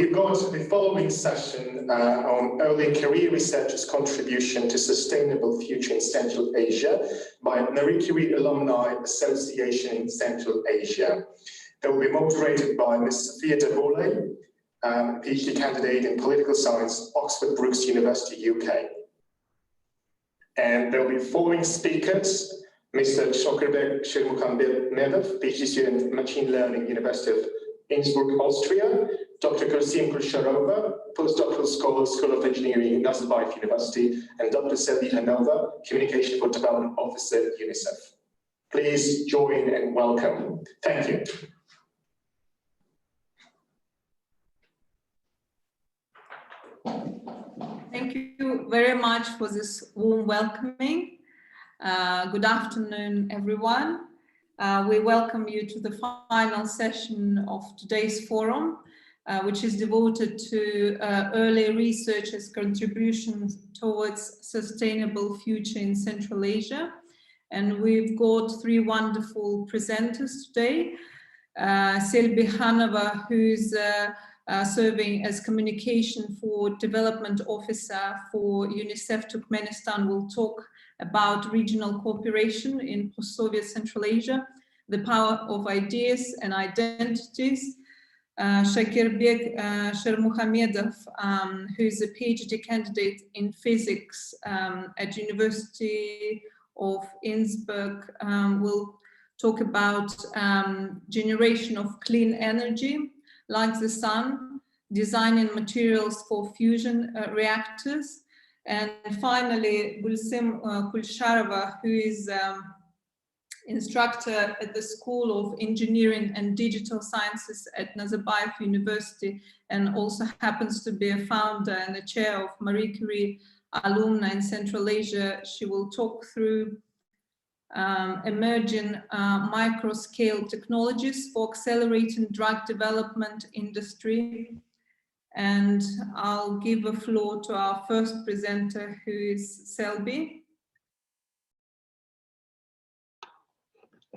we've got the following session on early career researchers' contribution to sustainable future in Central Asia by Marie Curie Alumni Association in Central Asia. They will be moderated by Ms. Sofya du Boulay, PhD candidate in political science, Oxford Brookes University, UK. And there will be following speakers: Mr. Shokirbek Shermukhamedov, PhD student, machine learning, University of Innsbruck, Austria; Dr. Gulsim Kulsharova, postdoctoral scholar, School of Engineering, Nazarbayev University; and Dr. Selbi Hanova, Communication for Development Officer, UNICEF. Please join and welcome. Thank you. Thank you very much for this warm welcoming. Good afternoon, everyone. We welcome you to the final session of today's forum, which is devoted to early researchers' contributions towards sustainable future in Central Asia. And we've got three wonderful presenters today. Selbi Hanova, who's serving as Communication for Development Officer for UNICEF Turkmenistan, will talk about regional cooperation in post-Soviet Central Asia, the power of ideas and identities. Shokirbek Shermukhamedov, who is a PhD candidate in physics at University of Innsbruck, will talk about generation of clean energy like the sun, designing materials for fusion reactors. And finally, Gulsim Kulsharova, who is instructor at the School of Engineering and Digital Sciences at Nazarbayev University, and also happens to be a founder and the chair of Marie Curie Alumni in Central Asia. She will talk through emerging micro-scale technologies for accelerating drug development industry. And I'll give the floor to our first presenter, who is Selbi.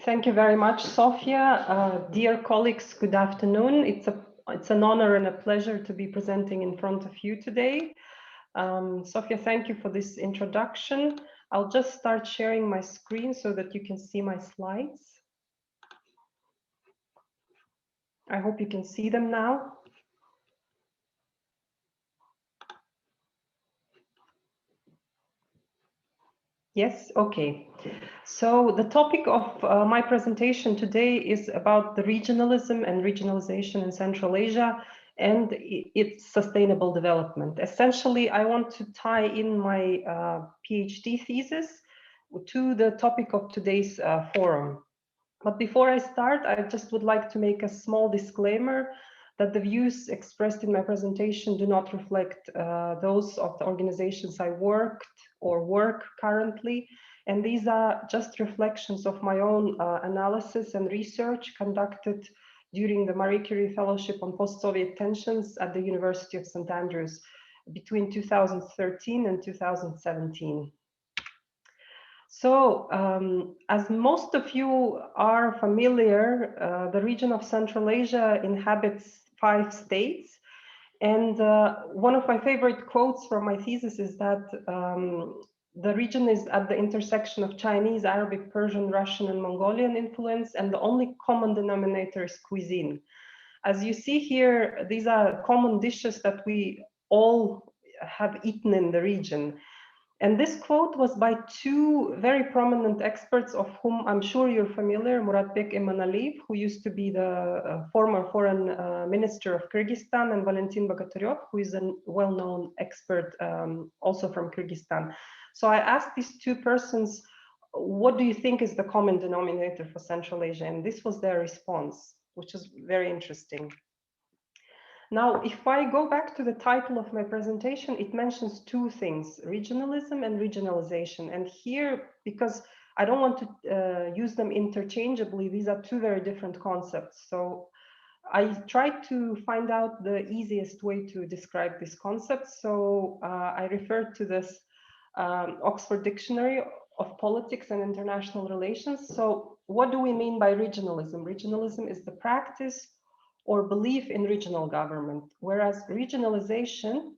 Thank you very much, Sofia. Dear colleagues, good afternoon. It's an honor and a pleasure to be presenting in front of you today. Sofia, thank you for this introduction. I'll just start sharing my screen so that you can see my slides. I hope you can see them now. Yes, okay. So the topic of my presentation today is about the regionalism and regionalization in Central Asia and its sustainable development. Essentially, I want to tie in my PhD thesis to the topic of today's forum. But before I start, I just would like to make a small disclaimer that the views expressed in my presentation do not reflect those of the organizations I worked or work currently. And these are just reflections of my own analysis and research conducted during the Marie Curie Fellowship on Post-Soviet Tensions at the University of St. Andrews between 2013 and 2017. So, as most of you are familiar, the region of Central Asia inhabits 5 states. And one of my favorite quotes from my thesis is that the region is at the intersection of Chinese, Arabic, Persian, Russian, and Mongolian influence, and the only common denominator is cuisine. As you see here, these are common dishes that we all have eaten in the region. And this quote was by 2 very prominent experts, of whom I'm sure you're familiar, Muratbek Emanaliyev, who used to be the former foreign minister of Kyrgyzstan, and Valentin Bogotyrev, who is a well-known expert also from Kyrgyzstan. So I asked these 2 persons, what do you think is the common denominator for Central Asia? And this was their response, which is very interesting. Now, if I go back to the title of my presentation, it mentions 2 things, regionalism and regionalization. And here, because I don't want to use them interchangeably, these are 2 very different concepts. So I tried to find out the easiest way to describe this concept. So I referred to this Oxford Dictionary of Politics and International Relations. So what do we mean by regionalism? Regionalism is the practice or belief in regional government, whereas regionalization,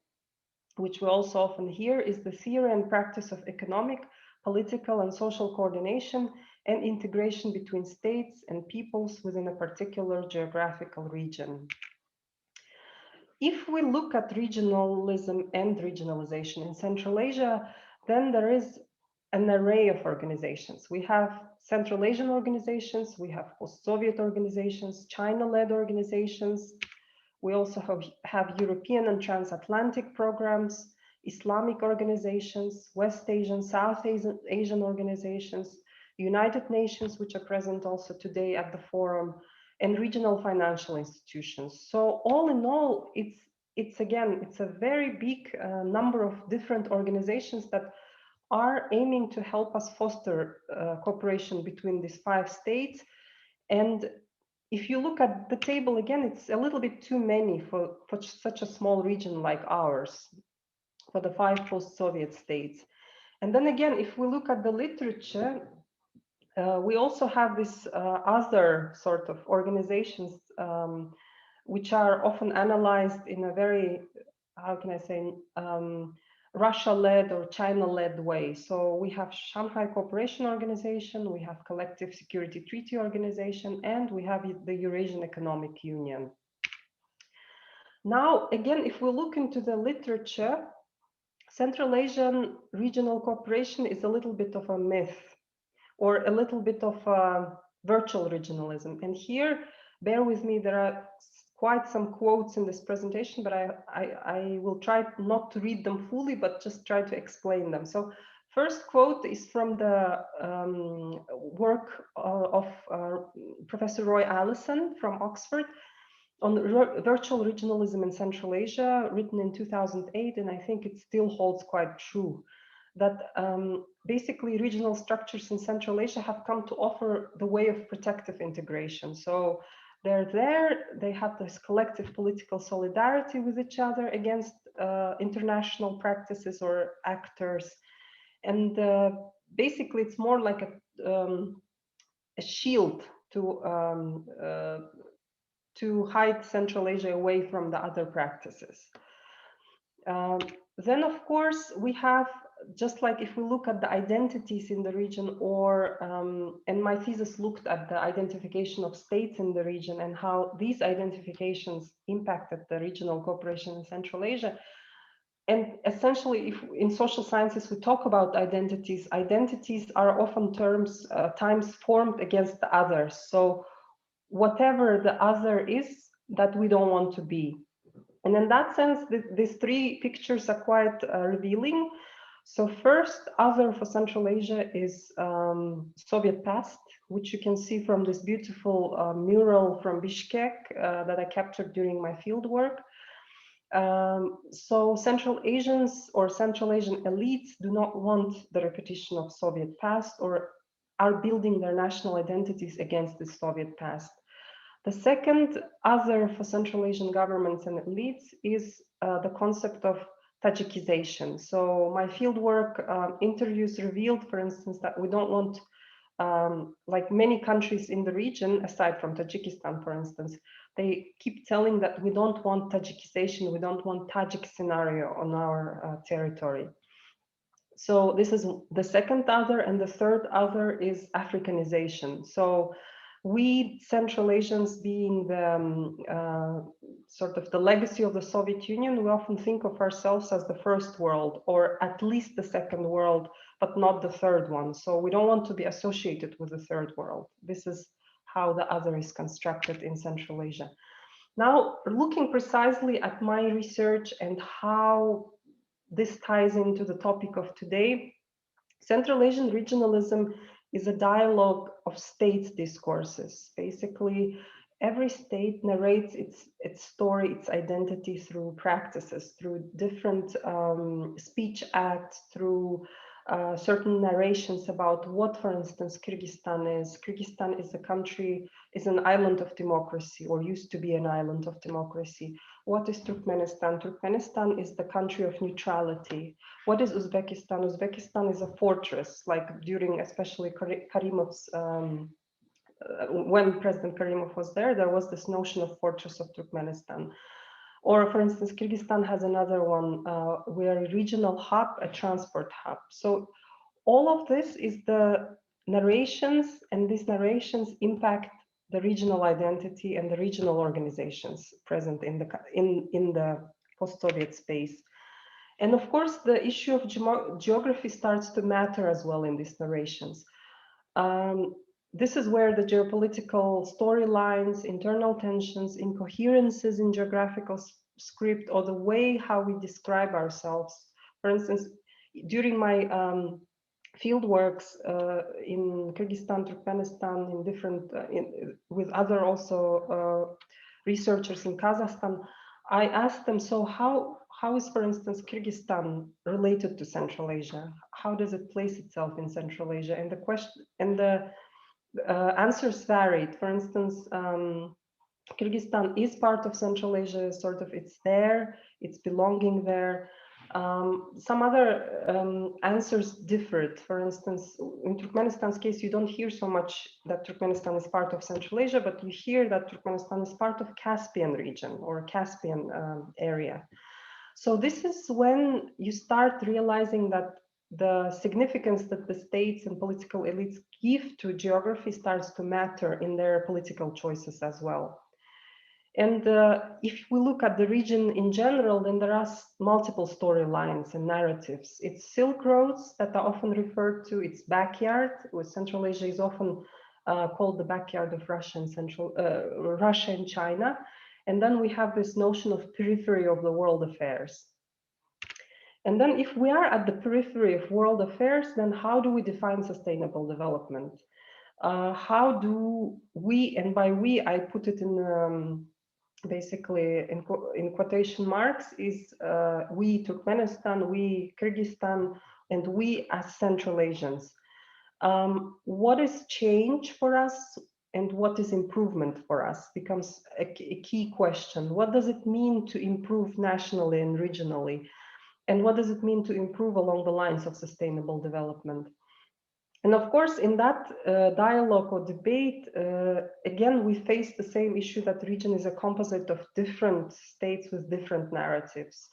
which we also often hear, is the theory and practice of economic, political, and social coordination and integration between states and peoples within a particular geographical region. If we look at regionalism and regionalization in Central Asia, then there is an array of organizations. We have Central Asian organizations, we have post-Soviet organizations, China-led organizations. We also have European and transatlantic programs, Islamic organizations, West Asian, South Asian organizations, United Nations, which are present also today at the forum, and regional financial institutions. So all in all, it's a very big number of different organizations that are aiming to help us foster cooperation between these 5 states. And if you look at the table again, it's a little bit too many for such a small region like ours, for the 5 post-Soviet states. And then again, if we look at the literature, we also have this other sort of organizations which are often analyzed in a very, how can I say, Russia-led or China-led way. So we have Shanghai Cooperation Organization, we have Collective Security Treaty Organization, and we have the Eurasian Economic Union. Now, again, if we look into the literature, Central Asian regional cooperation is a little bit of a myth, or a little bit of virtual regionalism. And here, bear with me, there are quite some quotes in this presentation, but I will try not to read them fully, but just try to explain them. So first quote is from the work of Professor Roy Allison from Oxford on virtual regionalism in Central Asia, written in 2008, and I think it still holds quite true. That basically regional structures in Central Asia have come to offer the way of protective integration. So they're there, they have this collective political solidarity with each other against international practices or actors. And basically it's more like a shield to hide Central Asia away from the other practices. Then, of course, we have, just like if we look at the identities in the region, or, and my thesis looked at the identification of states in the region and how these identifications impacted the regional cooperation in Central Asia. And essentially, if in social sciences we talk about identities, identities are often times formed against the others. So whatever the other is that we don't want to be. And in that sense, these 3 pictures are quite revealing. So first, other for Central Asia is Soviet past, which you can see from this beautiful mural from Bishkek that I captured during my field work. So Central Asians or Central Asian elites do not want the repetition of Soviet past, or are building their national identities against the Soviet past. The second other for Central Asian governments and elites is the concept of Tajikization. So my fieldwork interviews revealed, for instance, that we don't want, like many countries in the region, aside from Tajikistan, for instance, they keep telling that we don't want Tajikization, we don't want Tajik scenario on our territory. So this is the second other, and the third other is Africanization. So we Central Asians, being the sort of the legacy of the Soviet Union, we often think of ourselves as the first world, or at least the second world, but not the third one. So we don't want to be associated with the third world. This is how the other is constructed in Central Asia. Now, looking precisely at my research and how this ties into the topic of today, Central Asian regionalism is a dialogue of state discourses. Basically, every state narrates its story, its identity through practices, through different speech acts, through certain narrations about what, for instance, Kyrgyzstan is. Kyrgyzstan is a country, is an island of democracy, or used to be an island of democracy. What is Turkmenistan? Turkmenistan is the country of neutrality. What is Uzbekistan? Uzbekistan is a fortress, like during especially Karimov's when President Karimov was there was this notion of Fortress of Turkmenistan. Or, for instance, Kyrgyzstan has another one. We are a regional hub, a transport hub. So all of this is the narrations, and these narrations impact the regional identity and the regional organizations present in the post-Soviet space. And of course, the issue of geography starts to matter as well in these narrations. This is where the geopolitical storylines, internal tensions, incoherences in geographical script, or the way how we describe ourselves. For instance, during my field works in Kyrgyzstan, Turkmenistan, in different, with other also researchers in Kazakhstan, I asked them, so how is, for instance, Kyrgyzstan related to Central Asia? How does it place itself in Central Asia? And the question and the answers varied. For instance, Kyrgyzstan is part of Central Asia, sort of it's there, it's belonging there. Some other answers differed. For instance, in Turkmenistan's case, you don't hear so much that Turkmenistan is part of Central Asia, but you hear that Turkmenistan is part of Caspian region or Caspian area. So this is when you start realizing that the significance that the states and political elites give to geography starts to matter in their political choices as well. And if we look at the region in general, then there are multiple storylines and narratives. It's Silk Roads that are often referred to, its backyard, with Central Asia is often called the backyard of Russia and Russia and China. And then we have this notion of periphery of the world affairs. And then if we are at the periphery of world affairs, then how do we define sustainable development? How do we, and by we, I put it in basically in quotation marks, is we Turkmenistan, we Kyrgyzstan, and we as Central Asians. What is change for us and what is improvement for us becomes a key question. What does it mean to improve nationally and regionally? And what does it mean to improve along the lines of sustainable development? And of course, in that dialogue or debate, again, we face the same issue that the region is a composite of different states with different narratives.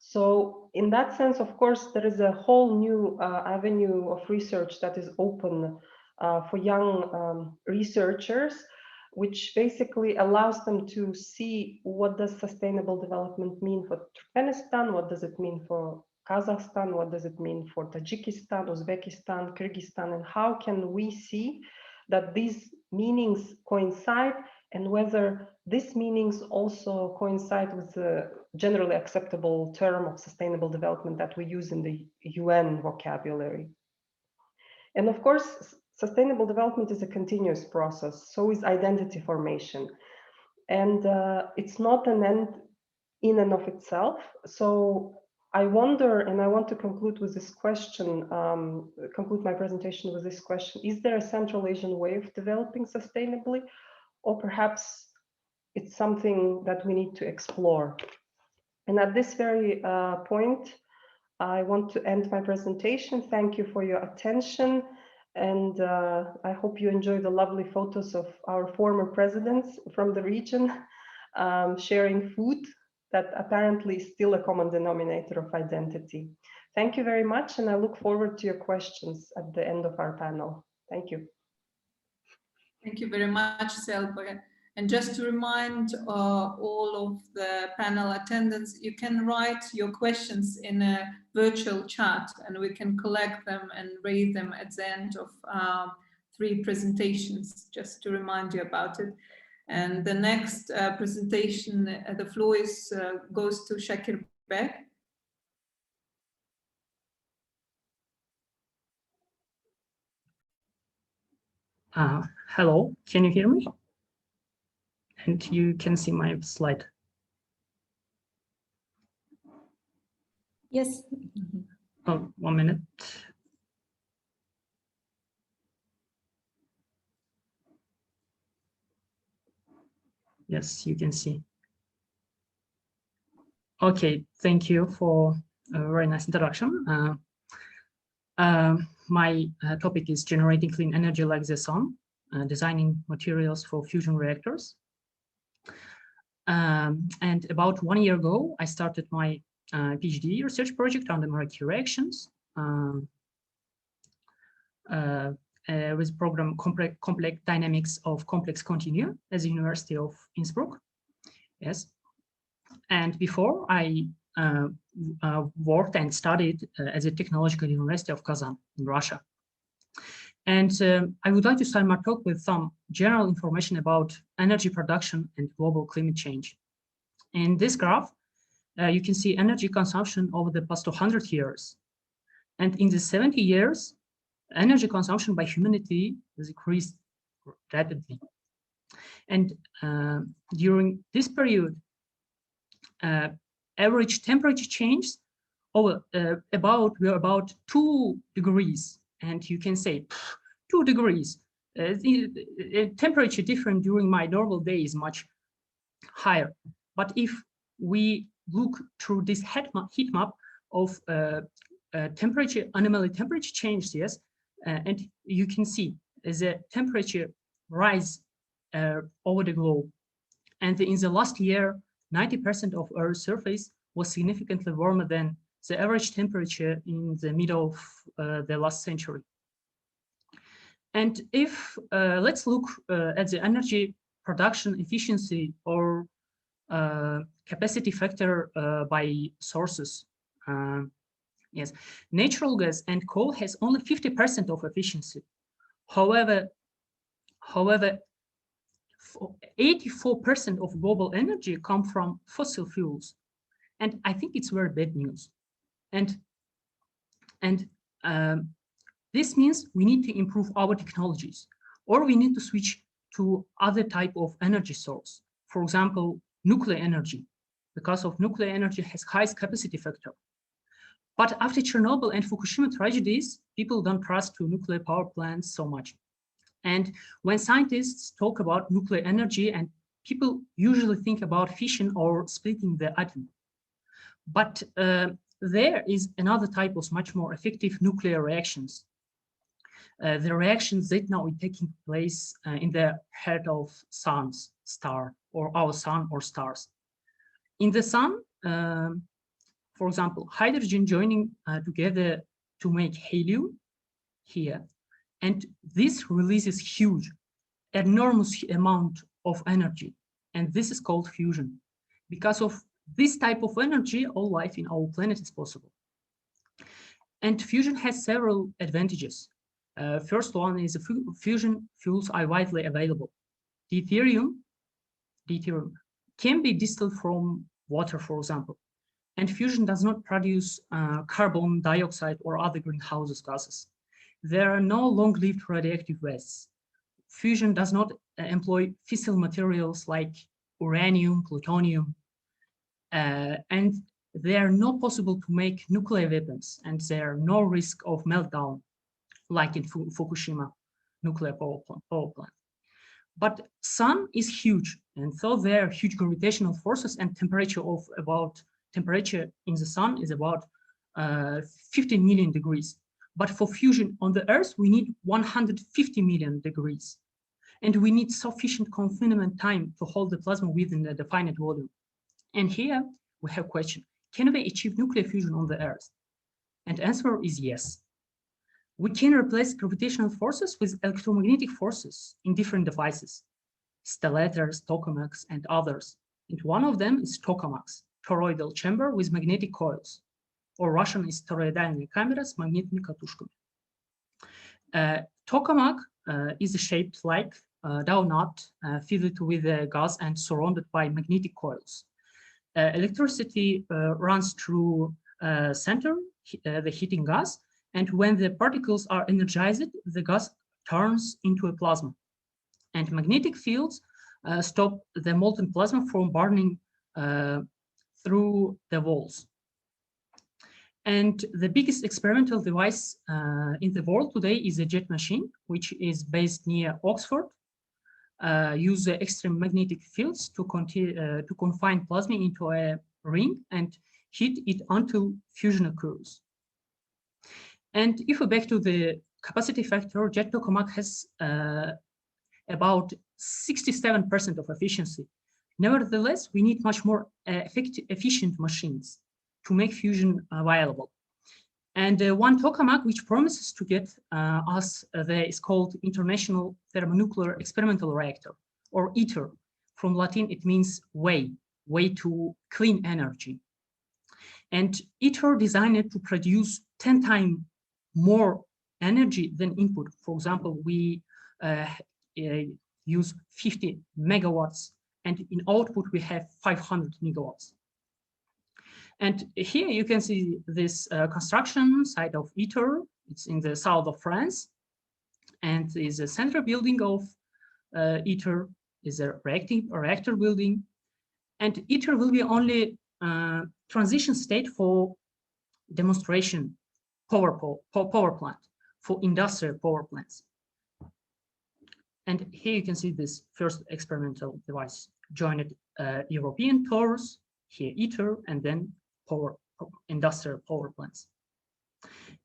So in that sense, of course, there is a whole new avenue of research that is open for young researchers, which basically allows them to see what does sustainable development mean for Turkmenistan, what does it mean for Kazakhstan, what does it mean for Tajikistan, Uzbekistan, Kyrgyzstan, and how can we see that these meanings coincide, and whether these meanings also coincide with the generally acceptable term of sustainable development that we use in the UN vocabulary. And of course, sustainable development is a continuous process, so is identity formation. And it's not an end in and of itself. So I wonder, and I want to conclude with this question, conclude my presentation with this question: is there a Central Asian way of developing sustainably, or perhaps it's something that we need to explore? And at this very point, I want to end my presentation. Thank you for your attention. And I hope you enjoy the lovely photos of our former presidents from the region sharing food that apparently is still a common denominator of identity. Thank you very much, and I look forward to your questions at the end of our panel. Thank you. Thank you very much, Selbi. And just to remind all of the panel attendants, you can write your questions in a virtual chat, and we can collect them and read them at the end of 3 presentations, just to remind you about it. And the next presentation, the floor goes to Shokirbek. Hello, can you hear me? And you can see my slide. Yes. Oh, 1 minute. Yes, you can see. Okay, thank you for a very nice introduction. My topic is generating clean energy like the sun. designing materials for fusion reactors. And about 1 year ago, I started my PhD research project on the Marie Curie reactions with program complex dynamics of complex continua at the University of Innsbruck. Yes, and before I worked and studied at the Technological University of Kazan in Russia. And I would like to start my talk with some general information about energy production and global climate change. In this graph, you can see energy consumption over the past 200 years. And in the 70 years, energy consumption by humanity has increased rapidly. And during this period, average temperature change over about 2 degrees. And you can say 2 degrees. The temperature difference during my normal day is much higher. But if we look through this heat map of temperature, anomaly temperature change, yes, and you can see the temperature rise over the globe. And in the last year, 90% of Earth's surface was significantly warmer than the average temperature in the middle of the last century. And if let's look at the energy production efficiency or capacity factor by sources. Yes, natural gas and coal has only 50% of efficiency. However, 84% of global energy come from fossil fuels. And I think it's very bad news. And this means we need to improve our technologies, or we need to switch to other type of energy source. For example, nuclear energy, because of nuclear energy has highest capacity factor. But after Chernobyl and Fukushima tragedies, people don't trust to nuclear power plants so much. And when scientists talk about nuclear energy, and people usually think about fission or splitting the atom. But there is another type of much more effective nuclear reactions. The reactions that now are taking place in the heart of sun's star, or our sun or stars. In the sun, for example, hydrogen joining together to make helium here. And this releases huge, enormous amount of energy. And this is called fusion. Because of this type of energy, all life in our planet is possible. And fusion has several advantages. First one is fusion fuels are widely available. Deuterium can be distilled from water, for example. And fusion does not produce carbon dioxide or other greenhouse gases. There are no long-lived radioactive wastes. Fusion does not employ fissile materials like uranium, plutonium, and they are not possible to make nuclear weapons, and there are no risk of meltdown, like in Fukushima nuclear power plant. But sun is huge, and so there are huge gravitational forces, and temperature in the sun is about 15 million degrees. But for fusion on the Earth, we need 150 million degrees. And we need sufficient confinement time to hold the plasma within the defined volume. And here we have a question, can we achieve nuclear fusion on the Earth? And answer is yes. We can replace gravitational forces with electromagnetic forces in different devices, stellators, tokamaks, and others. And one of them is tokamaks, toroidal chamber with magnetic coils, or Russian is toroidальные камеры с магнитными катушками. Tokamak is shaped like a donut filled with gas and surrounded by magnetic coils. Electricity runs through center, the heating gas, and when the particles are energized, the gas turns into a plasma. And magnetic fields stop the molten plasma from burning through the walls. And the biggest experimental device in the world today is a jet machine, which is based near Oxford. Use extreme magnetic fields to confine plasma into a ring and heat it until fusion occurs. And if we back to the capacity factor, jet tokamak has about 67% of efficiency. Nevertheless, we need much more efficient machines to make fusion viable. And one tokamak which promises to get us there is called International Thermonuclear Experimental Reactor, or ITER. From Latin, it means way to clean energy. And ITER designed to produce 10 times more energy than input. For example, we use 50 megawatts, and in output we have 500 megawatts. And here you can see this construction site of ITER. It's in the south of France, and is a central building of ITER, is a reactor building. And ITER will be only transition state for demonstration power plant, for industrial power plants. And here you can see this first experimental device, joined European tours, here ITER, and then industrial power plants.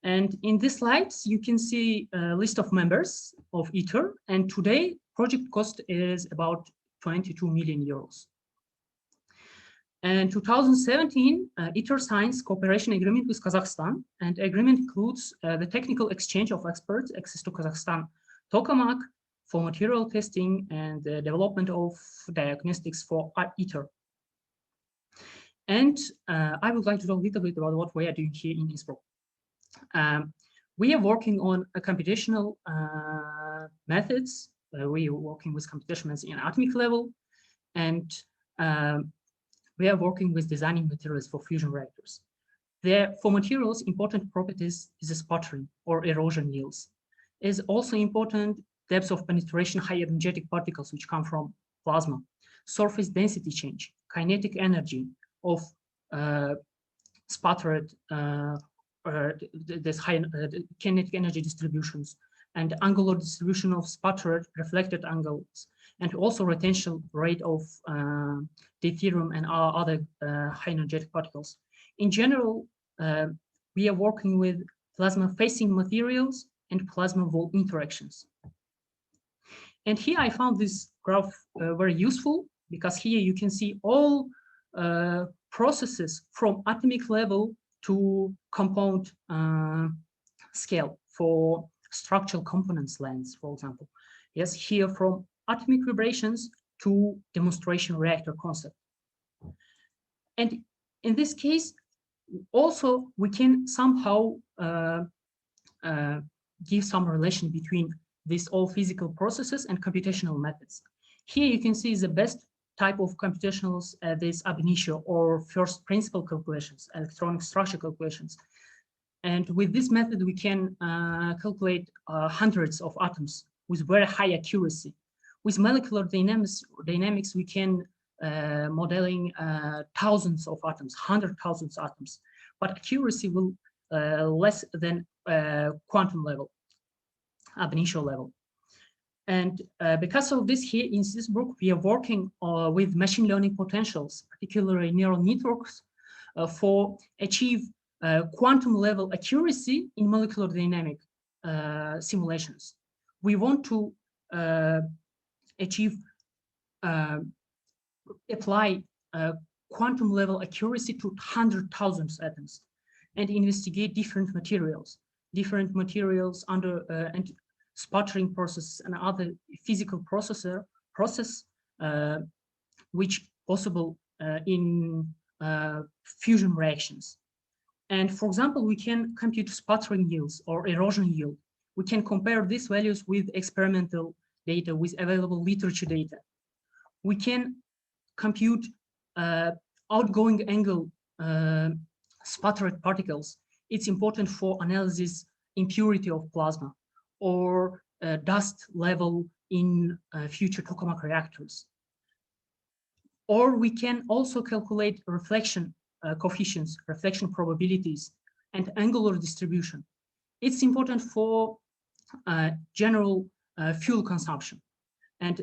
And in these slides, you can see a list of members of ITER, and today project cost is about 22 million euros. In 2017, ITER signs cooperation agreement with Kazakhstan, and the agreement includes the technical exchange of experts, access to Kazakhstan tokamak for material testing, and the development of diagnostics for ITER. And I would like to talk a little bit about what we are doing here in Innsbruck. We are working on a computational methods. We are working with computations in atomic level, and we are working with designing materials for fusion reactors. For materials, important properties is sputtering or erosion yields. It is also important depth of penetration, high energetic particles which come from plasma, surface density change, kinetic energy of sputtered, this high kinetic energy distributions, and angular distribution of sputtered reflected angles, and also retention rate of deuterium and other high energetic particles. In general, we are working with plasma facing materials and plasma wall interactions. And here I found this graph very useful, because here you can see all processes from atomic level to compound scale for structural components lengths, for example. Yes, here from atomic vibrations to demonstration reactor concept. And in this case, also we can somehow give some relation between these all physical processes and computational methods. Here you can see the best type of computationals, this ab initio or first principle calculations, electronic structure calculations. And with this method, we can calculate hundreds of atoms with very high accuracy. With molecular dynamics, we can modeling thousands of atoms, 100,000 atoms, but accuracy will less than quantum level, ab initio level. And because of this, here in Innsbruck, we are working with machine learning potentials, particularly neural networks, for achieve quantum level accuracy in molecular dynamic simulations. We want to apply quantum level accuracy to 100,000 atoms and investigate different materials under and sputtering processes and other physical process which possible in fusion reactions. And for example, we can compute sputtering yields or erosion yield. We can compare these values with experimental data, with available literature data. We can compute outgoing angle sputtered particles. It's important for analysis impurity of plasma or dust level in future tokamak reactors. Or we can also calculate reflection coefficients, reflection probabilities, and angular distribution. It's important for general fuel consumption, and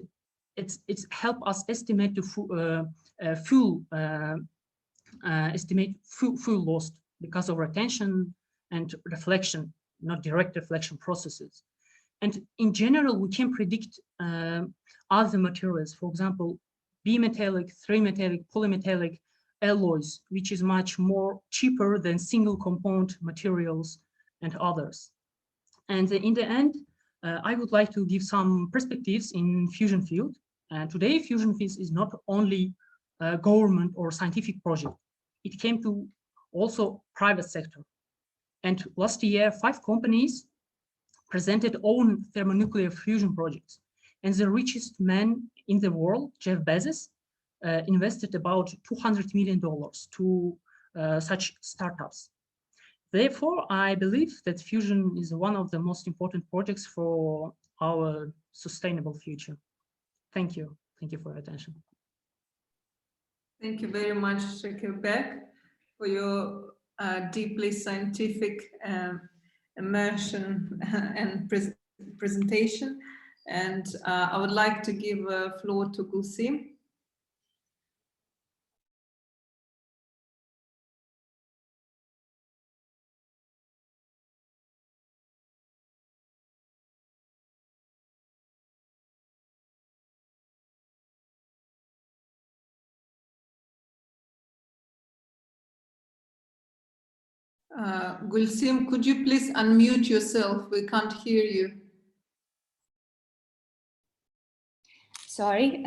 it's help us estimate the fuel loss because of retention and reflection, not direct reflection processes. And in general, we can predict other materials, for example, bimetallic, trimetallic, polymetallic alloys, which is much more cheaper than single component materials and others. And in the end, I would like to give some perspectives in fusion field. Today, fusion field is not only a government or scientific project. It came to also private sector. And last year, 5 companies presented own thermonuclear fusion projects. And the richest man in the world, Jeff Bezos, invested about $200 million to such startups. Therefore, I believe that fusion is one of the most important projects for our sustainable future. Thank you. Thank you for your attention. Thank you very much, Shokirbek, for your deeply scientific immersion and presentation. And I would like to give a floor to Gulsim. Gulsim, could you please unmute yourself? We can't hear you. Sorry.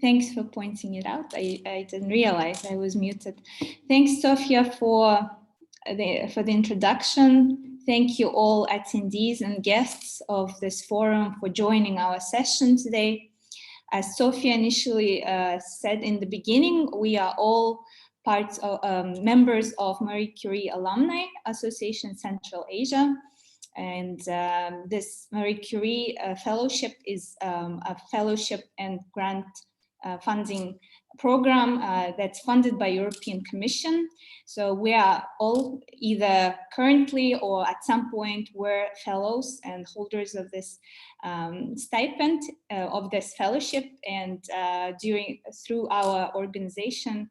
Thanks for pointing it out. I didn't realize I was muted. Thanks, Sofya, for the introduction. Thank you all attendees and guests of this forum for joining our session today. As Sofya initially said in the beginning, we are all parts of members of Marie Curie Alumni Association Central Asia. And this Marie Curie fellowship is a fellowship and grant funding program that's funded by European Commission. So we are all either currently or at some point were fellows and holders of this stipend of this fellowship. And through our organization,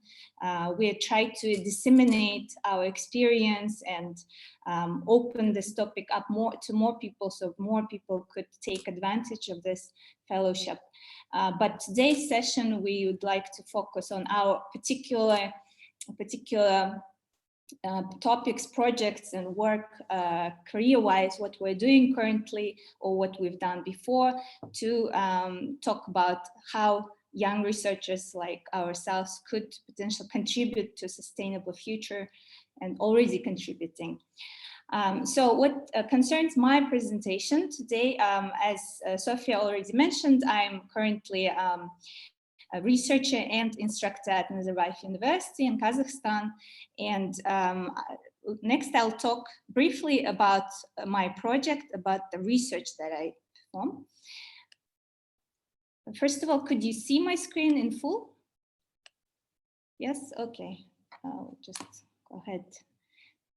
we try to disseminate our experience and open this topic up to more people, so more people could take advantage of this fellowship. But today's session, we would like to focus on our particular topics, projects, and work career-wise, what we're doing currently or what we've done before, to talk about how young researchers like ourselves could potentially contribute to a sustainable future and already contributing. So what concerns my presentation today, as Sofya already mentioned, I'm currently a researcher and instructor at Nazarbayev University in Kazakhstan. And next I'll talk briefly about my project, about the research that I perform. First of all, could you see my screen in full? Yes, okay. I'll just go ahead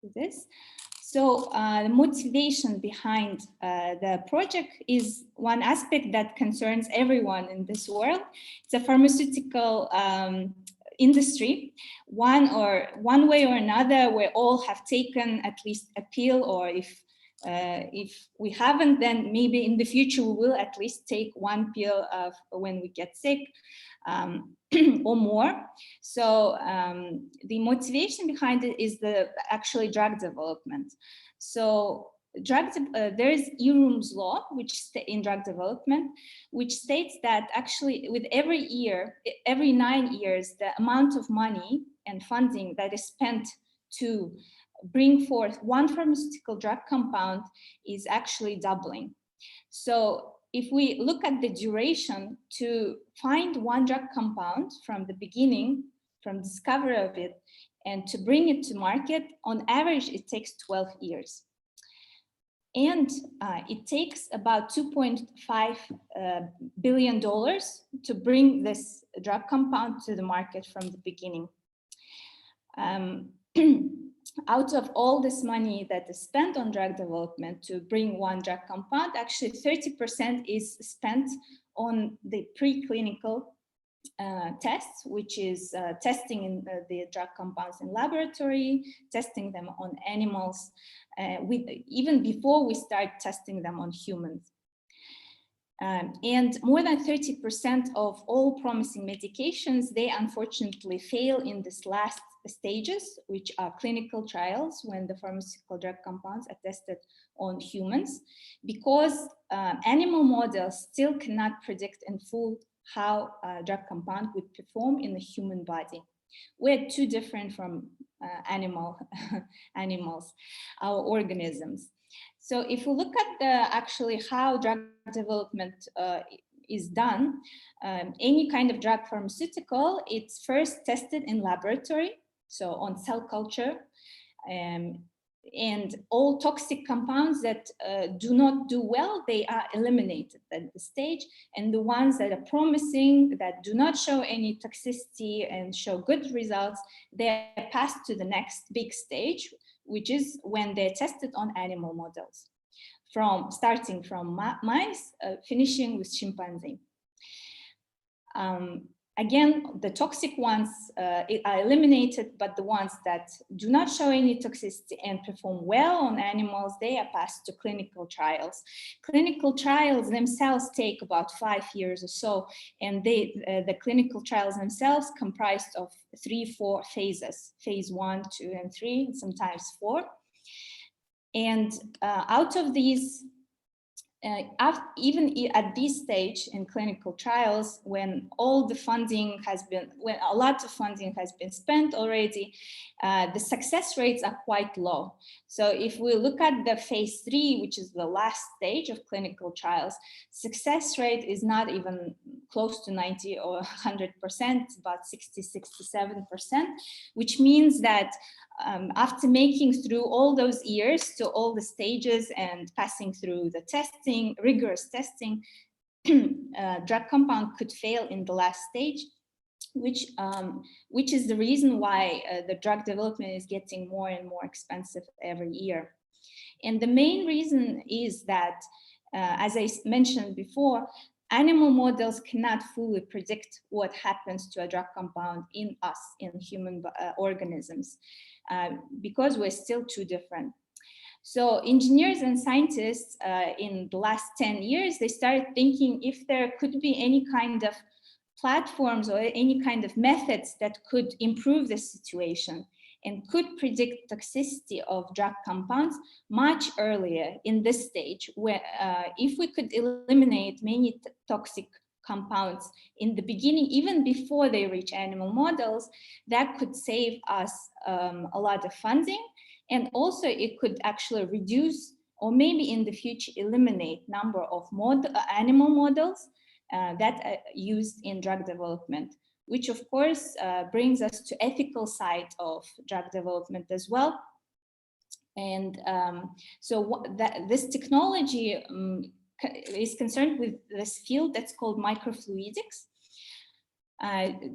with this. So the motivation behind the project is one aspect that concerns everyone in this world. It's a pharmaceutical industry. One way or another, we all have taken at least a pill, or if we haven't, then maybe in the future we will at least take one pill when we get sick. Or more. So the motivation behind it is actually drug development. So there is EURUM's law, which in drug development, which states that actually with every 9 years, the amount of money and funding that is spent to bring forth one pharmaceutical drug compound is actually doubling. So if we look at the duration to find one drug compound from the beginning, from discovery of it, and to bring it to market, on average, it takes 12 years. And it takes about $2.5 billion to bring this drug compound to the market from the beginning. Out of all this money that is spent on drug development to bring one drug compound, actually 30% is spent on the preclinical tests, which is testing in the drug compounds in laboratory, testing them on animals, even before we start testing them on humans. And more than 30% of all promising medications, they unfortunately fail in this last stages, which are clinical trials, when the pharmaceutical drug compounds are tested on humans, because animal models still cannot predict in full how a drug compound would perform in the human body. We're too different from animals, our organisms. So if we look at actually how drug development is done, any kind of drug pharmaceutical, it's first tested in laboratory, so on cell culture, and all toxic compounds that do not do well, they are eliminated at the stage, and the ones that are promising, that do not show any toxicity and show good results, they are passed to the next big stage, which is when they're tested on animal models, starting from mice, finishing with chimpanzee. Again, the toxic ones are eliminated, but the ones that do not show any toxicity and perform well on animals, they are passed to clinical trials. Clinical trials themselves take about 5 years or so, and the clinical trials themselves comprised of 3-4 phases, phase 1, 2, and 3, and sometimes 4. And out of these, even at this stage in clinical trials, when all the funding has been, when a lot of funding has been spent already, the success rates are quite low. So if we look at the phase 3, which is the last stage of clinical trials, success rate is not even close to 90 or 100%, about 60, 67%, which means that after making through all those years to all the stages and passing through the testing, rigorous testing, drug compound could fail in the last stage, which is the reason why the drug development is getting more and more expensive every year. And the main reason is that, as I mentioned before, animal models cannot fully predict what happens to a drug compound in us, in human organisms, because we're still too different. So engineers and scientists in the last 10 years, they started thinking if there could be any kind of platforms or any kind of methods that could improve the situation and could predict toxicity of drug compounds much earlier in this stage, where if we could eliminate many toxic compounds in the beginning, even before they reach animal models, that could save us a lot of funding. And also it could actually reduce, or maybe in the future eliminate, number of animal models that are used in drug development, which of course brings us to ethical side of drug development as well. And this technology is concerned with this field that's called microfluidics.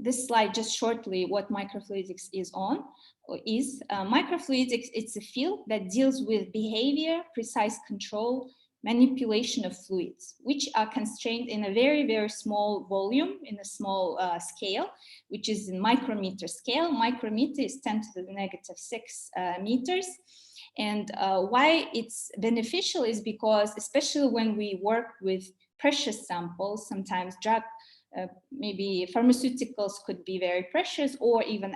This slide just shortly what microfluidics is. Microfluidics, it's a field that deals with behavior, precise control, manipulation of fluids, which are constrained in a very, very small volume, in a small scale, which is in micrometer scale. Micrometer is 10 to the negative 6 meters. And why it's beneficial is because, especially when we work with precious samples, sometimes drug, maybe pharmaceuticals could be very precious, or even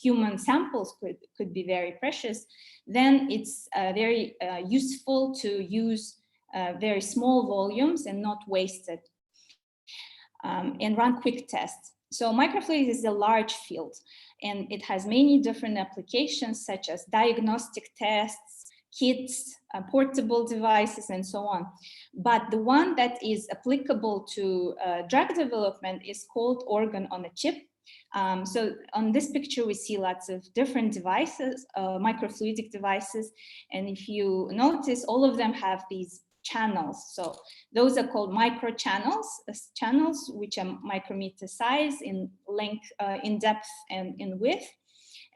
human samples could be very precious, then it's very useful to use very small volumes and not waste it, and run quick tests. So microfluidics is a large field, and it has many different applications, such as diagnostic tests, kits, portable devices, and so on. But the one that is applicable to drug development is called organ on a chip. So on this picture, we see lots of different devices, microfluidic devices. And if you notice, all of them have these channels. So those are called microchannels, channels which are micrometer size in length, in depth, and in width.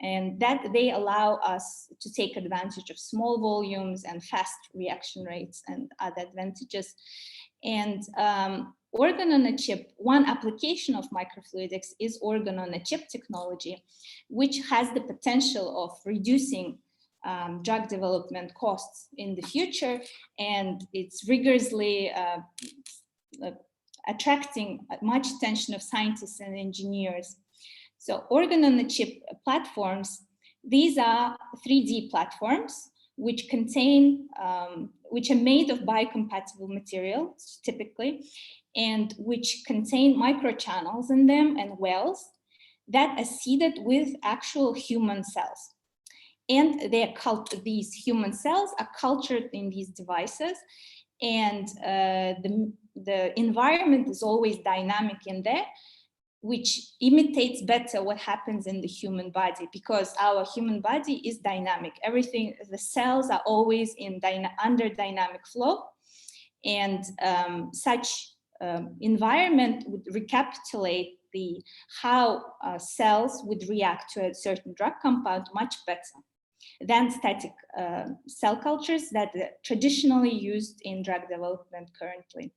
And that they allow us to take advantage of small volumes and fast reaction rates and other advantages. And organ on a chip, one application of microfluidics is organ on a chip technology, which has the potential of reducing drug development costs in the future, and it's rigorously attracting much attention of scientists and engineers. So organ-on-a-chip platforms, these are 3D platforms which contain, which are made of biocompatible materials typically, and which contain microchannels in them and wells that are seeded with actual human cells. And these human cells are cultured in these devices, and the environment is always dynamic in there, which imitates better what happens in the human body, because our human body is dynamic. Everything, the cells are always in under dynamic flow, and such environment would recapitulate how cells would react to a certain drug compound much better than static cell cultures that are traditionally used in drug development currently.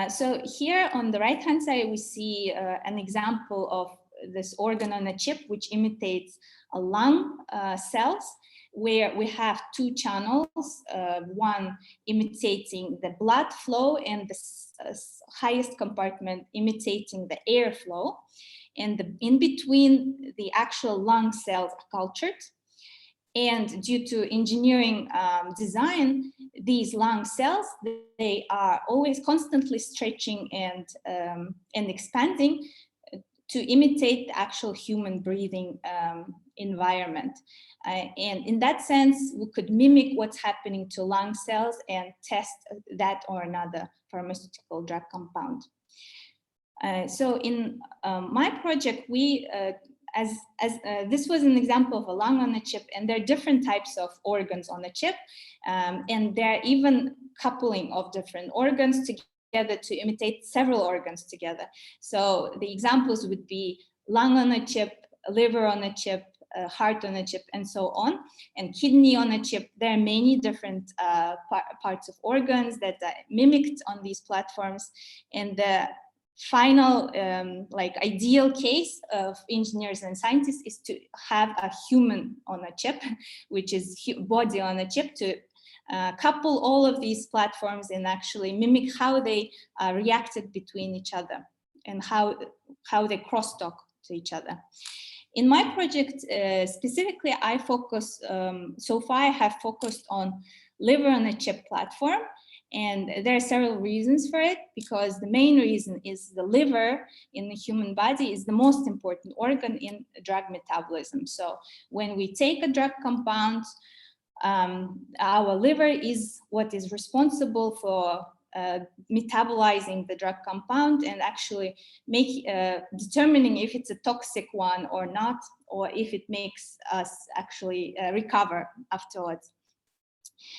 So here on the right-hand side, we see an example of this organ on a chip, which imitates a lung cells, where we have two channels, one imitating the blood flow and the highest compartment imitating the air flow. And in between, the actual lung cells are cultured. And due to engineering design, these lung cells, they are always constantly stretching and expanding to imitate the actual human breathing environment. And in that sense, we could mimic what's happening to lung cells and test that or another pharmaceutical drug compound. So in my project, we this was an example of a lung on a chip, and there are different types of organs on a chip, and there are even coupling of different organs together to imitate several organs together. So the examples would be lung on a chip, liver on a chip, heart on a chip, and so on, and kidney on a chip. There are many different parts of organs that are mimicked on these platforms, and the final ideal case of engineers and scientists is to have a human on a chip, which is body on a chip, to couple all of these platforms and actually mimic how they reacted between each other and how they crosstalk to each other. In my project specifically, I focus, so far I have focused on liver on a chip platform. And there are several reasons for it, because the main reason is the liver in the human body is the most important organ in drug metabolism. So when we take a drug compound, our liver is what is responsible for metabolizing the drug compound and actually determining if it's a toxic one or not, or if it makes us actually recover afterwards.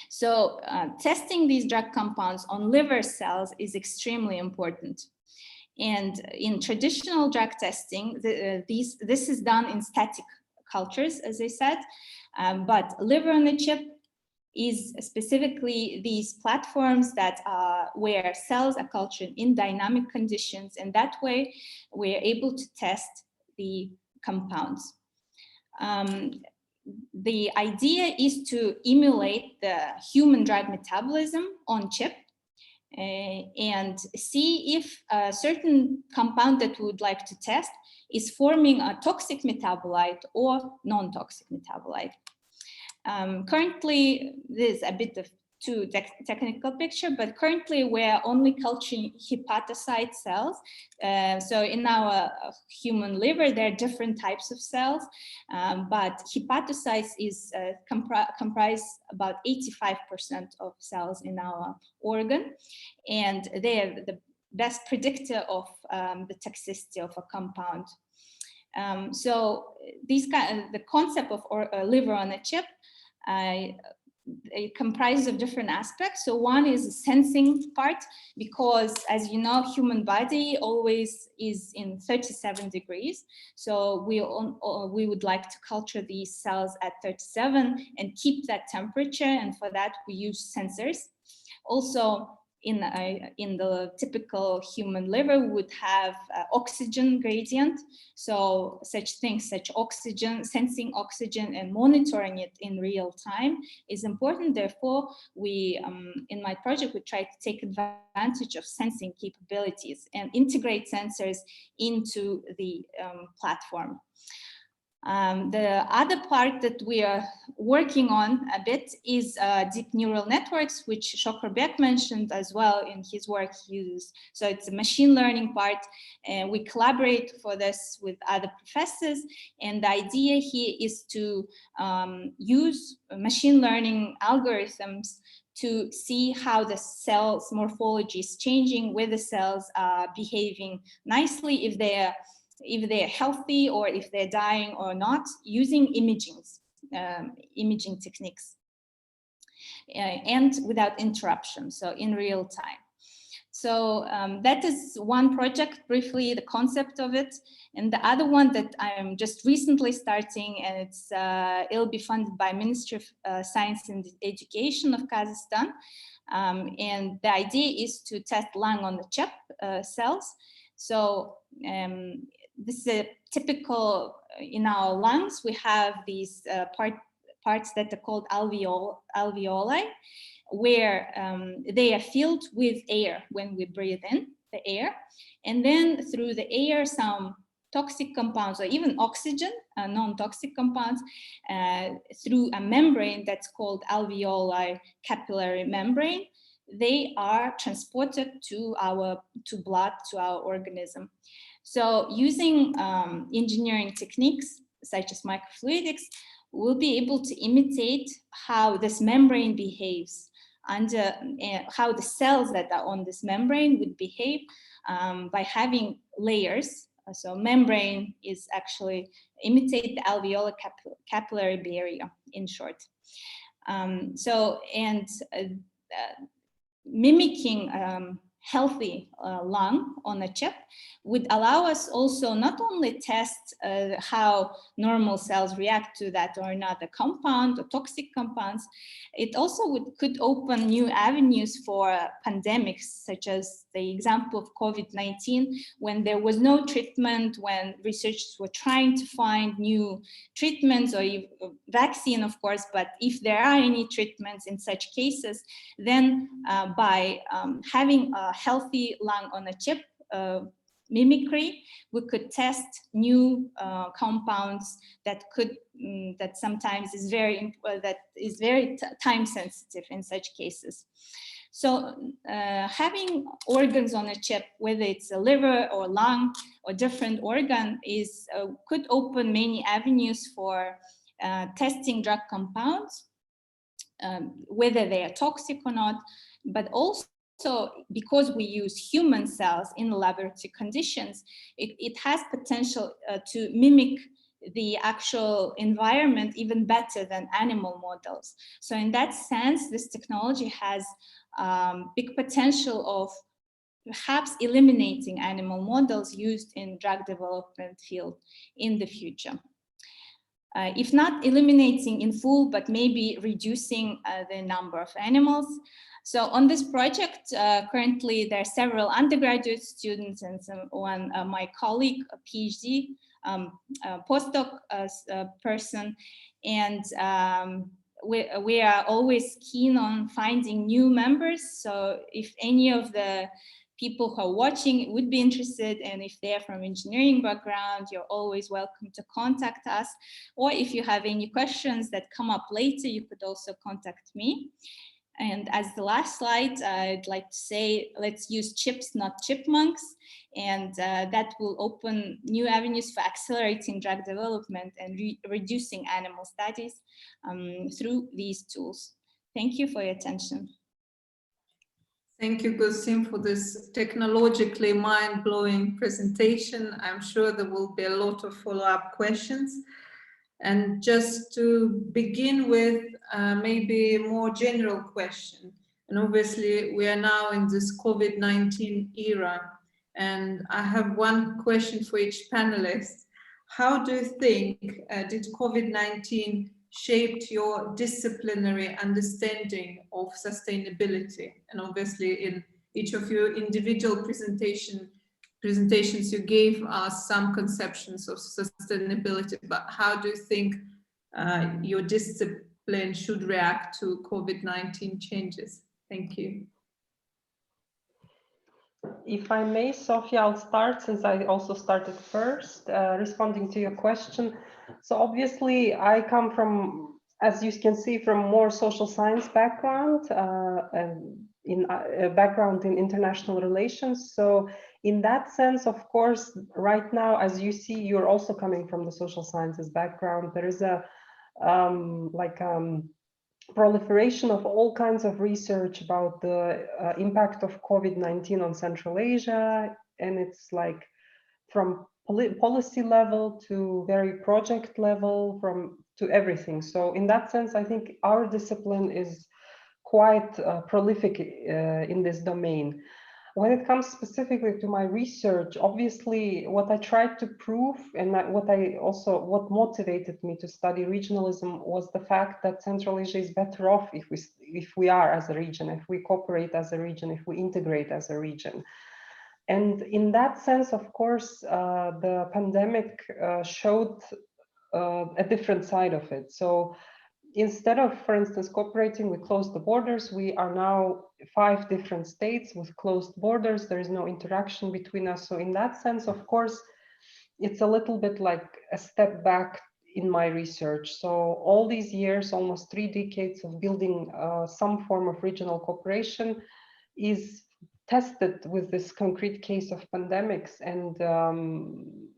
So testing these drug compounds on liver cells is extremely important. And in traditional drug testing, this is done in static cultures, as I said, but liver on a chip is specifically these platforms that are where cells are cultured in dynamic conditions, and that way we're able to test the compounds. The idea is to emulate the human drug metabolism on chip and see if a certain compound that we would like to test is forming a toxic metabolite or non-toxic metabolite. Currently, there's a bit of too technical picture, but currently we're only culturing hepatocyte cells. So in our human liver, there are different types of cells, but hepatocytes is comprise about 85% of cells in our organ, and they are the best predictor of the toxicity of a compound. So the concept of liver on a chip it comprises of different aspects. So one is the sensing part, because as you know, human body always is in 37 degrees. So we would like to culture these cells at 37 and keep that temperature. And for that, we use sensors. Also, in the typical human liver would have oxygen gradient. So such things, such oxygen, sensing oxygen and monitoring it in real time is important. Therefore, we, in my project, we try to take advantage of sensing capabilities and integrate sensors into the platform. The other part that we are working on a bit is deep neural networks, which Shokirbek mentioned as well in his work he uses. So it's a machine learning part, and we collaborate for this with other professors. And the idea here is to use machine learning algorithms to see how the cell's morphology is changing, whether cells are behaving nicely, if they're healthy or if they're dying or not, using imaging techniques and without interruption, so in real time. So that is one project, briefly the concept of it. And the other one that I'm just recently starting, and it'll be funded by Ministry of Science and Education of Kazakhstan. And the idea is to test lung on the chip cells. So this is a typical, in our lungs, we have these parts that are called alveoli, where they are filled with air when we breathe in the air. And then through the air, some toxic compounds or even oxygen, non-toxic compounds, through a membrane that's called alveolar capillary membrane, they are transported to blood, to our organism. So using engineering techniques such as microfluidics, we'll be able to imitate how this membrane behaves under how the cells that are on this membrane would behave by having layers. So membrane is actually imitate the alveolar capillary barrier, in short. Mimicking healthy lung on a chip would allow us also not only test how normal cells react to that or not, a compound or toxic compounds, it also could open new avenues for pandemics, such as the example of COVID-19, when there was no treatment, when researchers were trying to find new treatments or vaccine, of course, but if there are any treatments in such cases, then by having a healthy lung on a chip mimicry, we could test new compounds that sometimes is very time sensitive in such cases. So having organs on a chip, whether it's a liver or lung or different organ, could open many avenues for testing drug compounds, whether they are toxic or not, but also because we use human cells in laboratory conditions, it has potential to mimic the actual environment even better than animal models. So in that sense, this technology has big potential of perhaps eliminating animal models used in drug development field in the future. If not eliminating in full, but maybe reducing the number of animals. So on this project, currently there are several undergraduate students and my colleague, a PhD, postdoc person, and we are always keen on finding new members. So if any of the people who are watching would be interested, and if they're from engineering background, you're always welcome to contact us. Or if you have any questions that come up later, you could also contact me. And as the last slide, I'd like to say, let's use chips, not chipmunks. And that will open new avenues for accelerating drug development and reducing animal studies through these tools. Thank you for your attention. Thank you, Gulsim, for this technologically mind-blowing presentation. I'm sure there will be a lot of follow-up questions. And just to begin with, maybe a more general question. And obviously, we are now in this COVID-19 era. And I have one question for each panelist. How do you think did COVID-19 shaped your disciplinary understanding of sustainability, and obviously each of your individual presentations, you gave us some conceptions of sustainability, but how do you think your discipline should react to COVID-19 changes? Thank you. If I may, Sofya, I'll start since I also started first, responding to your question. So obviously I come from, as you can see, from more social science background, and in background in international relations. So in that sense, of course, right now, as you see, you're also coming from the social sciences background. There is a proliferation of all kinds of research about the impact of COVID-19 on Central Asia, and it's like from policy level to very project level, to everything. So in that sense, I think our discipline is quite prolific in this domain. When it comes specifically to my research, obviously what I tried to prove and what motivated me to study regionalism was the fact that Central Asia is better off if we are as a region, if we cooperate as a region, if we integrate as a region. And in that sense, of course, the pandemic showed a different side of it. So instead of, for instance, cooperating, we closed the borders. We are now 5 different states with closed borders. There is no interaction between us. So in that sense, of course, it's a little bit like a step back in my research. So all these years, almost 3 decades of building some form of regional cooperation is tested with this concrete case of pandemics. And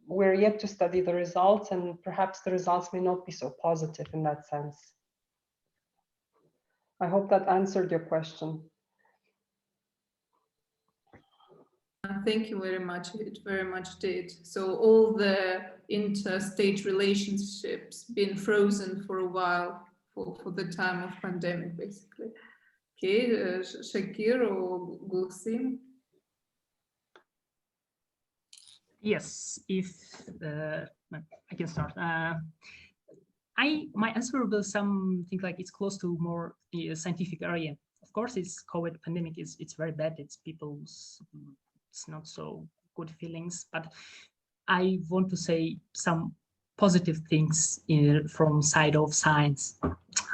we're yet to study the results, and perhaps the results may not be so positive in that sense. I hope that answered your question. Thank you very much. It very much did. So all the interstate relationships been frozen for a while for the time of pandemic, basically. Okay, Shakir or Gulsim? Yes, if I can start. My answer will be something like it's close to more scientific area. Of course, it's COVID pandemic. It's very bad. It's people's. It's not so good feelings. But I want to say some positive things from side of science.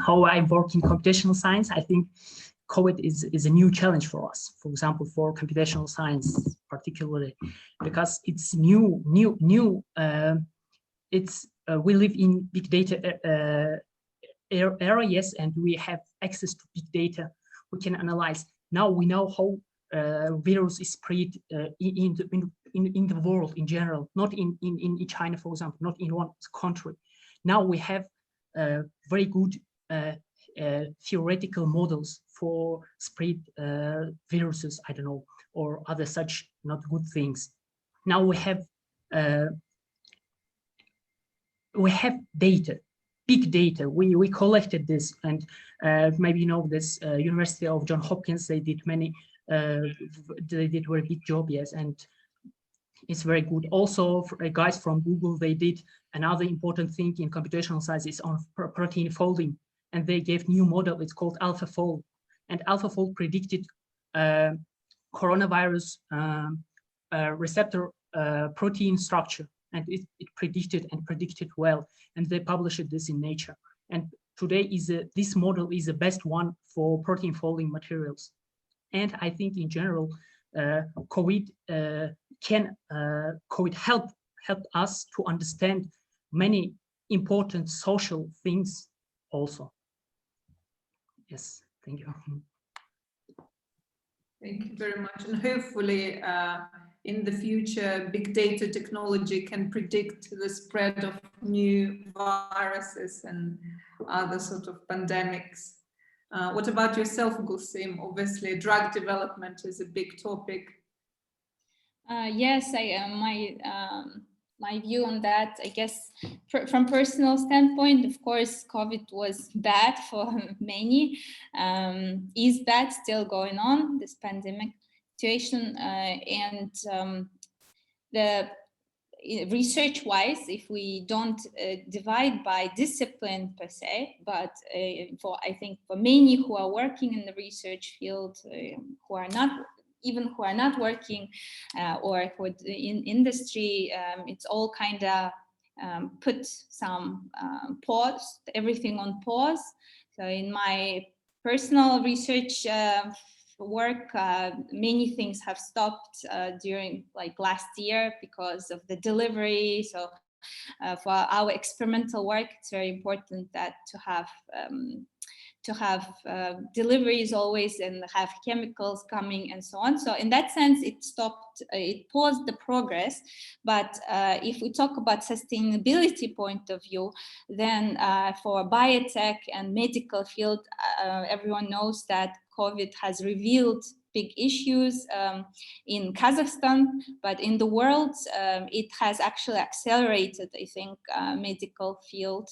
How I work in computational science, I think COVID is a new challenge for us. For example, for computational science, particularly because it's new. We live in big data era, yes, and we have access to big data. We can analyze. Now we know how virus is spread in the world in general, not in China, for example, not in one country. Now we have very good theoretical models for spread viruses, I don't know, or other such not good things. Now we have data, big data. We collected this, and maybe you know this University of Johns Hopkins. They did they did very big job, yes, and it's very good. Also, guys from Google, they did another important thing in computational science is on protein folding, and they gave new model. It's called AlphaFold, and AlphaFold predicted coronavirus receptor protein structure. And it predicted well, and they published this in Nature. And today this model is the best one for protein folding materials. And I think in general, COVID help us to understand many important social things also. Yes, thank you. Thank you very much, and hopefully in the future, big data technology can predict the spread of new viruses and other sort of pandemics. What about yourself, Gulsim? Obviously, drug development is a big topic. Yes, my view on that, I guess, from personal standpoint, of course, COVID was bad for many. Is bad, still going on, this pandemic situation, and the research-wise, if we don't divide by discipline per se, but I think for many who are working in the research field, who are not even who are not working or who in industry, it's all kind of put some pause, everything on pause. So in my personal research work, many things have stopped during like last year because of the delivery. So for our experimental work, it's very important that to have deliveries always and have chemicals coming and so on. So in that sense, it stopped, it paused the progress. But if we talk about sustainability point of view, then for biotech and medical field, everyone knows that COVID has revealed big issues in Kazakhstan, but in the world, it has actually accelerated, I think, medical field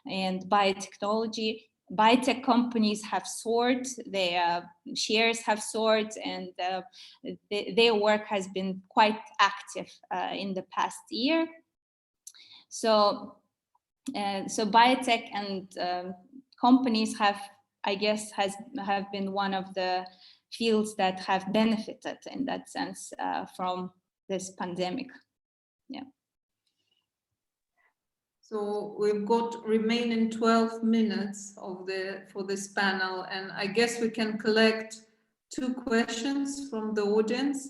and biotechnology. Biotech companies have soared, their shares have soared, and their work has been quite active in the past year. So, so biotech and companies have, I guess, have been one of the fields that have benefited in that sense from this pandemic. Yeah. So we've got remaining 12 minutes for this panel, and I guess we can collect 2 questions from the audience.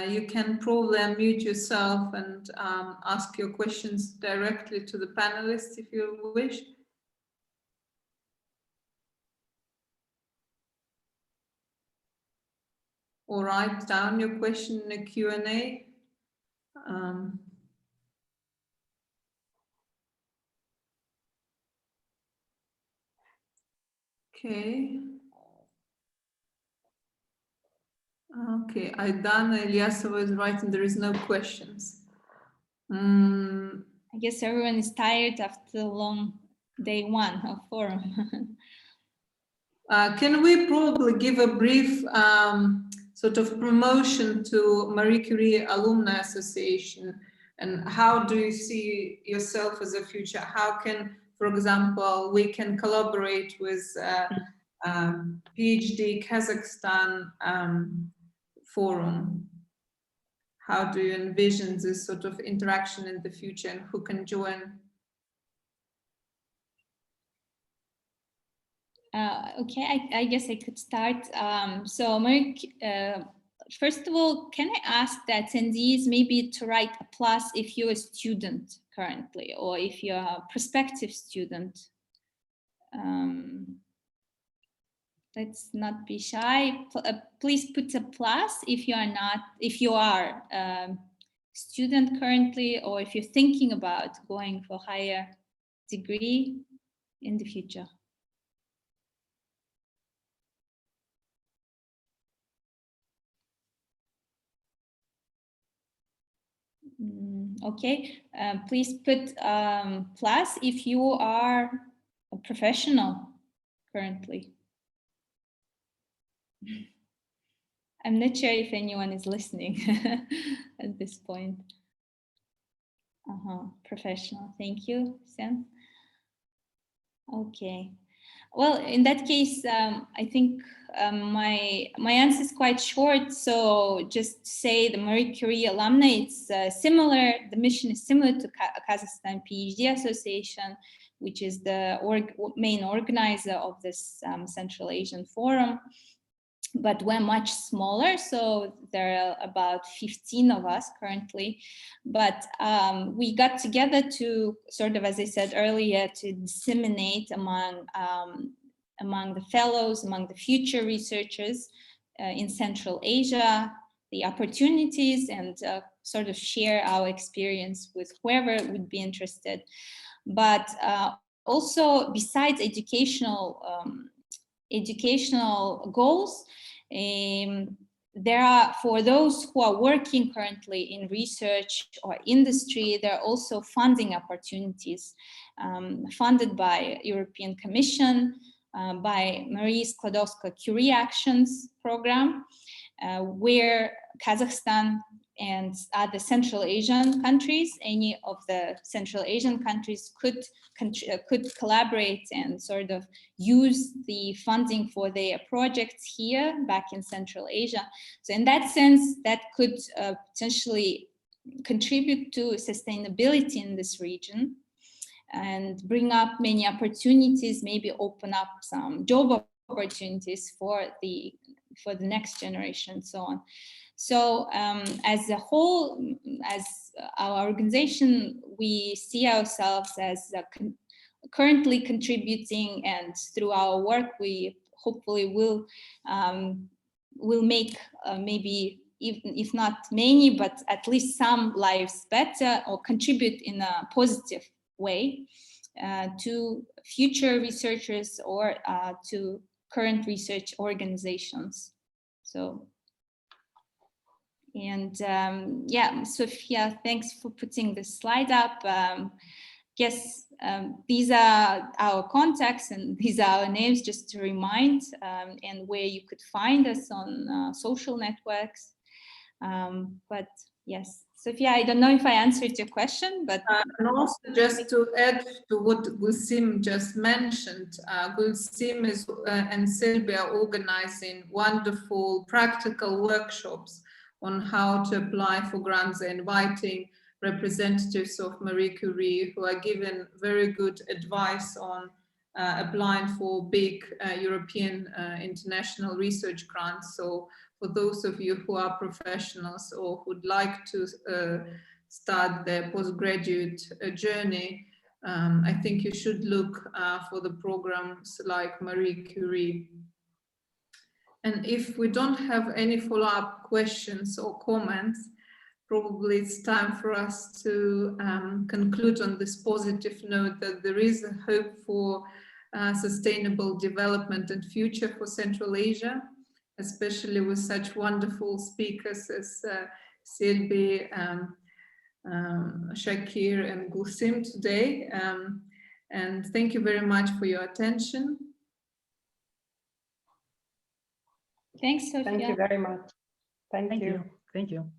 You can probably unmute yourself and ask your questions directly to the panelists if you wish. Or write down your question in the Q&A. Okay. Okay, Aidana Ilyasova is writing there is no questions. I guess everyone is tired after the long day 1 of forum. Can we probably give a brief sort of promotion to Marie Curie Alumni Association, and how do you see yourself as a future? How can, for example, we can collaborate with PhD Kazakhstan forum? How do you envision this sort of interaction in the future, and who can join? Okay, I guess I could start. So, Marie, first of all, can I ask the attendees maybe to write a plus if you're a student currently, or if you're a prospective student? Let's not be shy. Please put a plus if you are not, if you are a student currently, or if you're thinking about going for higher degree in the future. Okay, please put plus if you are a professional currently. I'm not sure if anyone is listening at this point. Professional, thank you, Sen. Okay, well, in that case, I think my answer is quite short. So just say the Marie Curie alumni, it's similar, the mission is similar to Kazakhstan PhD Association, which is the main organizer of this Central Asian Forum. But we're much smaller, so there are about 15 of us currently. But we got together to sort of, as I said earlier, to disseminate among the fellows, among the future researchers in Central Asia, the opportunities, and sort of share our experience with whoever would be interested. But also, besides educational goals, there are, for those who are working currently in research or industry, there are also funding opportunities funded by European Commission, by Marie Skłodowska Curie Actions program, where Kazakhstan and other Central Asian countries. Any of the Central Asian countries could collaborate and sort of use the funding for their projects here back in Central Asia. So in that sense, that could potentially contribute to sustainability in this region and bring up many opportunities, maybe open up some job opportunities for the next generation and so on. So as a whole, as our organization, we see ourselves as currently contributing, and through our work, we hopefully will make maybe, even if not many, but at least some lives better, or contribute in a positive way to future researchers or to current research organizations. So, and yeah, Sofia, thanks for putting this slide up. Yes, these are our contacts and these are our names, just to remind, and where you could find us on social networks. But yes, Sofia, I don't know if I answered your question, but and also just to add to what Gulsim just mentioned, Gulsim and Selbi are organizing wonderful practical workshops on how to apply for grants. They're inviting representatives of Marie Curie who are given very good advice on applying for big European international research grants. So for those of you who are professionals or who'd like to start their postgraduate journey, I think you should look for the programs like Marie Curie. And if we don't have any follow-up questions or comments, probably it's time for us to conclude on this positive note that there is a hope for sustainable development and future for Central Asia, especially with such wonderful speakers as Selbi, Shakir and Gulsim today. And thank you very much for your attention. thanks, Sofia. Thank you very much. Thank you. Thank you.